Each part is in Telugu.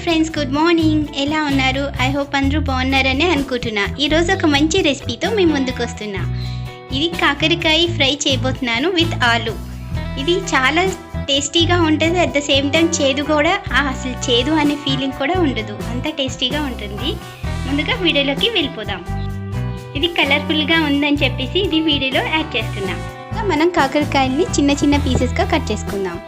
Friends, good morning. ఎలా ఉన్నారు? ఐ హోప్ అందరూ బాగున్నారని అనుకుంటున్నా. ఈరోజు ఒక మంచి రెసిపీతో మేము ముందుకు వస్తున్నా. ఇది కాకరకాయ ఫ్రై చేయబోతున్నాను విత్ ఆలు. ఇది చాలా టేస్టీగా ఉంటుంది. అట్ ద సేమ్ టైం చేదు కూడా, అసలు చేదు అనే ఫీలింగ్ కూడా ఉండదు, అంత టేస్టీగా ఉంటుంది. ముందుగా వీడియోలోకి వెళ్ళిపోదాం. ఇది కలర్ఫుల్గా ఉందని చెప్పేసి ఇది వీడియోలో యాడ్ చేస్తున్నాం. మనం కాకరకాయల్ని చిన్న చిన్న పీసెస్గా కట్ చేసుకుందాం.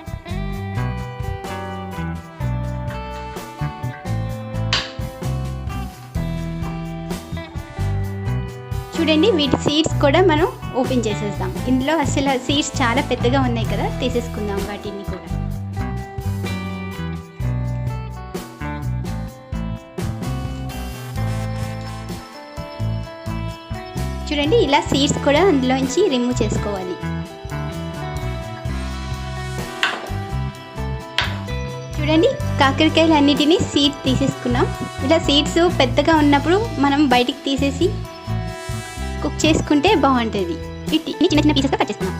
చూడండి, వీటి సీడ్స్ కూడా మనం ఓపెన్ చేసేద్దాం. ఇందులో అసలు సీడ్స్ చాలా పెద్దగా ఉన్నాయి కదా, తీసేసుకుందాం వాటిని కూడా. చూడండి, ఇలా సీడ్స్ కూడా అందులోంచి రిమూవ్ చేసుకోవాలి. చూడండి, కాకరకాయలు అన్నిటినీ సీడ్స్ తీసేసుకున్నాం. ఇలా సీడ్స్ పెద్దగా ఉన్నప్పుడు మనం బయటికి తీసేసి కుక్ చేసుకుంటే బాగుంటుంది. వీటిని చిన్న చిన్న పీసెస్గా కట్ చేసుకున్నాం.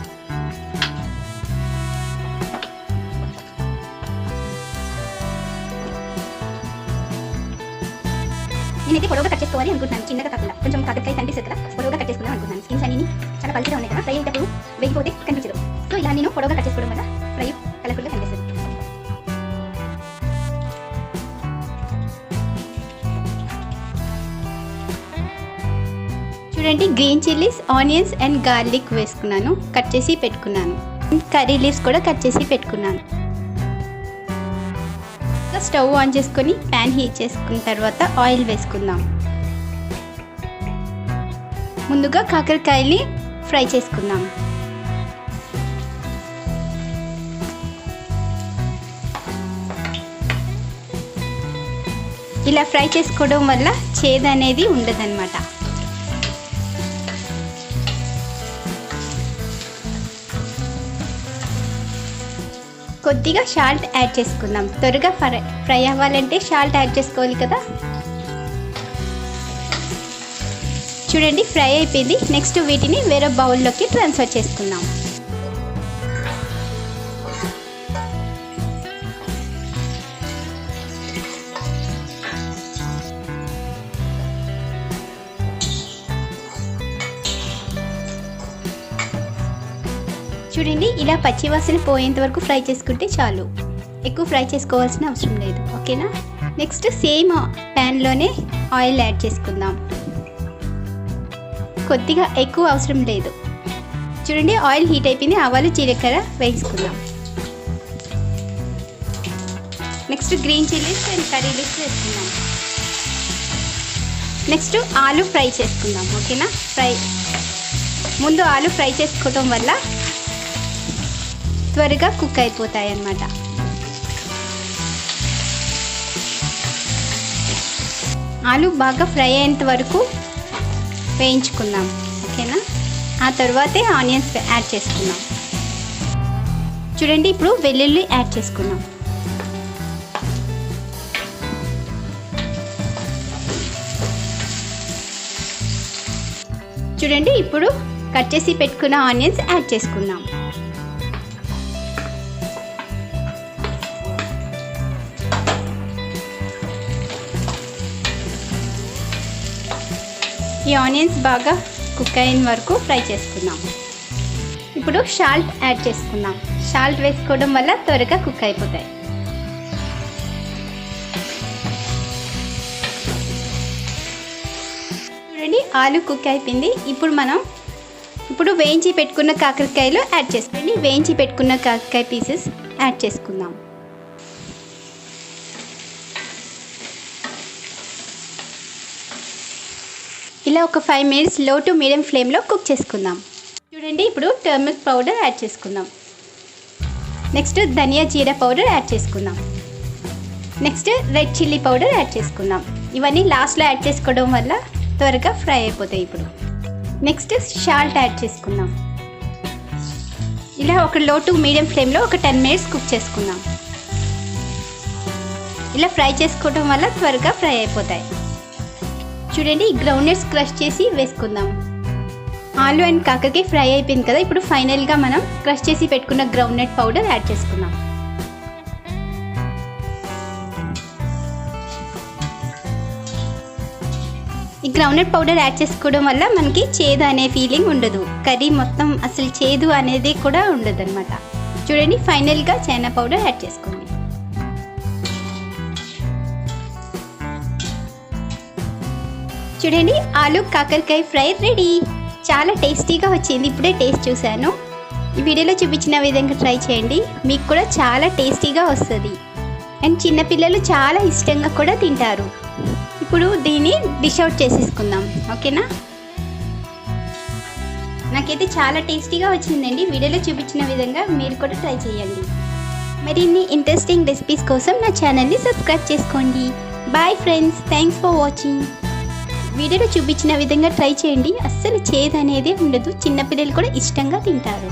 నేనైతే పొడవుగా కట్ చేసుకోవాలి అనుకుంటున్నాను, చిన్నగా కాకుండా. కొంచెం కాకరకాయ కనిపిస్తుంది కదా, పొడవుగా కట్ చేసుకుందాం అనుకుంటున్నాను. స్కిన్స్ అన్ని చాలా పల్చగా ఉన్నాయి కదా, ఫ్రై అయ్యేటప్పుడు వేగిపోతే కనిపించదు. సో ఇలా నేను పొడవుగా కట్ చేసుకోవడం వల్ల ఫ్రై కలర్ఫుల్గా కనిపిస్తుంది. చూడండి, green chillies, onions and garlic వేసుకున్నాను, కట్ చేసి పెట్టుకున్నాను. కర్రీ లీవ్స్ కూడా కట్ చేసి పెట్టుకున్నాను. స్టవ్ ఆన్ చేసుకొని ప్యాన్ హీట్ చేసుకున్న తర్వాత ఆయిల్ వేసుకుందాం. ముందుగా కాకరకాయని ఫ్రై చేసుకుందాం. ఇలా ఫ్రై చేసుకోవడం వల్ల చేదు అనేది ఉండదన్నమాట. కొద్దిగా సాల్ట్ యాడ్ చేసుకుందాం. త్వరగా ఫ్రై అవ్వాలంటే సాల్ట్ యాడ్ చేసుకోవాలి కదా. చూడండి, ఫ్రై అయిపోయింది. నెక్స్ట్ వీటిని వేరే బౌల్లోకి ట్రాన్స్ఫర్ చేసుకుందాం. చూడండి, ఇలా పచ్చివాసన పోయేంత వరకు ఫ్రై చేసుకుంటే చాలు, ఎక్కువ ఫ్రై చేసుకోవాల్సిన అవసరం లేదు. ఓకేనా? నెక్స్ట్ సేమ్ ప్యాన్లోనే ఆయిల్ యాడ్ చేసుకుందాం. కొద్దిగా ఎక్కువ అవసరం లేదు. చూడండి, ఆయిల్ హీట్ అయిపోయింది. ఆవాలు, జీలకర్ర వేసుకుందాం. Next green chillies and curry leaves వేసుకుందాం. నెక్స్ట్ ఆలు ఫ్రై చేసుకుందాం. ఓకేనా? ముందు ఆలు ఫ్రై చేసుకోవడం వల్ల త్వరగా కుక్ అయిపోతాయి అన్నమాట. ఆలు బాగా ఫ్రై అయ్యేంత వరకు వేయించుకుందాం. ఓకేనా? ఆ తర్వాతే ఆనియన్స్ యాడ్ చేసుకుందాం. చూడండి, ఇప్పుడు వెల్లుల్లి యాడ్ చేసుకుందాం. చూడండి, ఇప్పుడు కట్ చేసి పెట్టుకున్న ఆనియన్స్ యాడ్ చేసుకుందాం. ఈ ఆనియన్స్ బాగా కుక్ అయిన వరకు ఫ్రై చేసుకుందాం. ఇప్పుడు సాల్ట్ యాడ్ చేసుకుందాం. సాల్ట్ వేసుకోవడం వల్ల త్వరగా కుక్ అయిపోతాయి. చూడండి, ఆలు కుక్ అయిపోయింది. ఇప్పుడు వేయించి పెట్టుకున్న కాకరకాయలు యాడ్ చేసుకోండి. వేయించి పెట్టుకున్న కాకరకాయ పీసెస్ యాడ్ చేసుకుందాం. ఇలా ఒక 5 మినిట్స్ లో టు మీడియం ఫ్లేమ్లో కుక్ చేసుకుందాం. చూడండి, ఇప్పుడు టర్మరిక్ పౌడర్ యాడ్ చేసుకుందాం. నెక్స్ట్ ధనియా జీరా పౌడర్ యాడ్ చేసుకుందాం. Next red chilli powder add చేసుకుందాం. ఇవన్నీ లాస్ట్లో యాడ్ చేసుకోవడం వల్ల త్వరగా ఫ్రై అయిపోతాయి. ఇప్పుడు నెక్స్ట్ సాల్ట్ యాడ్ చేసుకుందాం. ఇలా ఒక లో టు మీడియం ఫ్లేమ్లో ఒక 10 మినిట్స్ కుక్ చేసుకుందాం. ఇలా ఫ్రై చేసుకోవడం వల్ల త్వరగా ఫ్రై అయిపోతాయి. చూడండి, గ్రౌండ్నట్స్ క్రష్ చేసి వేసుకుందాం. ఆలు అండ్ కాకరకాయ ఫ్రై అయిపోయింది కదా. ఇప్పుడు ఫైనల్గా మనం క్రష్ చేసి పెట్టుకున్న గ్రౌండ్నట్ పౌడర్ యాడ్ చేసుకుందాం. ఈ గ్రౌండ్నట్ పౌడర్ యాడ్ చేసుకోవడం వల్ల మనకి చేదు అనే ఫీలింగ్ ఉండదు. కర్రీ మొత్తం అసలు చేదు అనేది కూడా ఉండదు అనమాట. చూడండి, ఫైనల్గా చైనా పౌడర్ యాడ్ చేసుకోండి. చూడండి, ఆలు కాకరకాయ ఫ్రై రెడీ. చాలా టేస్టీగా వచ్చింది. ఇప్పుడే టేస్ట్ చూశాను. ఈ వీడియోలో చూపించిన విధంగా ట్రై చేయండి, మీకు కూడా చాలా టేస్టీగా వస్తుంది. అండ్ చిన్నపిల్లలు చాలా ఇష్టంగా కూడా తింటారు. ఇప్పుడు దీన్ని డిష్ అవుట్ చేసేసుకుందాం, ఓకేనా? నాకైతే చాలా టేస్టీగా వచ్చిందండి. వీడియోలో చూపించిన విధంగా మీరు కూడా ట్రై చేయండి. మరిన్ని ఇంట్రెస్టింగ్ రెసిపీస్ కోసం నా ఛానల్ని సబ్స్క్రైబ్ చేసుకోండి. Bye friends, thanks for watching. వీడియోలో చూపించిన విధంగా ట్రై చేయండి, అస్సలు చేదు అనేది ఉండదు. చిన్నపిల్లలు కూడా ఇష్టంగా తింటారు.